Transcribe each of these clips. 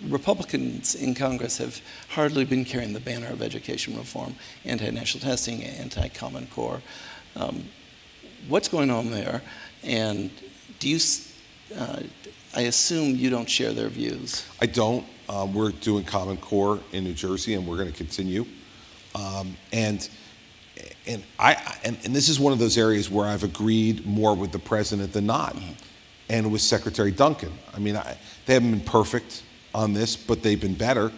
Republicans in Congress have hardly been carrying the banner of education reform, anti-national testing, anti-Common Core. What's going on there? And do you, I assume you don't share their views. I don't. We're doing Common Core in New Jersey, and we're going to continue. And this is one of those areas where I've agreed more with the president than not, and with Secretary Duncan. I mean, they haven't been perfect on this, but they've been better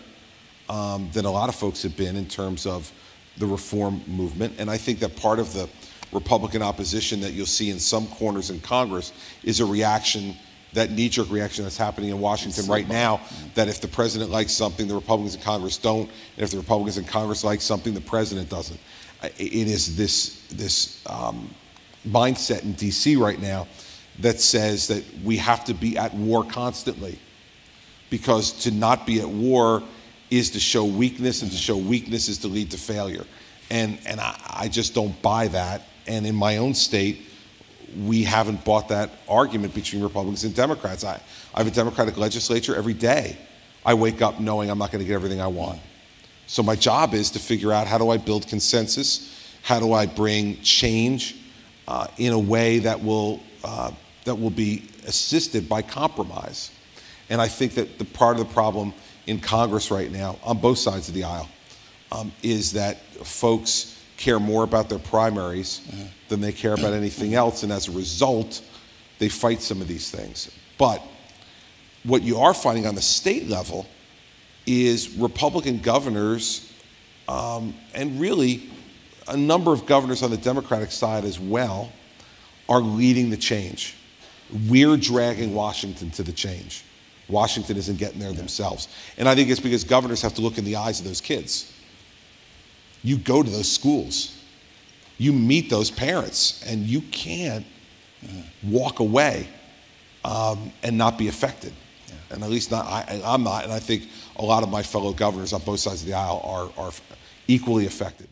than a lot of folks have been in terms of the reform movement. And I think that part of the Republican opposition that you'll see in some corners in Congress is a reaction, that knee-jerk reaction that's happening in Washington right now, that if the president likes something, the Republicans in Congress don't, and if the Republicans in Congress like something, the president doesn't. It is this mindset in D.C. right now that says that we have to be at war constantly, because to not be at war is to show weakness, and to show weakness is to lead to failure. And I just don't buy that. And in my own state, we haven't bought that argument between Republicans and Democrats. I have a Democratic legislature every day. I wake up knowing I'm not going to get everything I want. So my job is to figure out, how do I build consensus? How do I bring change in a way that will be assisted by compromise? And I think that the part of the problem in Congress right now, on both sides of the aisle, is that folks care more about their primaries than they care about anything else, and as a result, they fight some of these things. But what you are finding on the state level is Republican governors, and really a number of governors on the Democratic side as well, are leading the change. We're dragging Washington to the change. Washington isn't getting there themselves. And I think it's because governors have to look in the eyes of those kids. You go to those schools, you meet those parents, and you can't walk away and not be affected. And at least I'm not, and I think a lot of my fellow governors on both sides of the aisle are equally affected.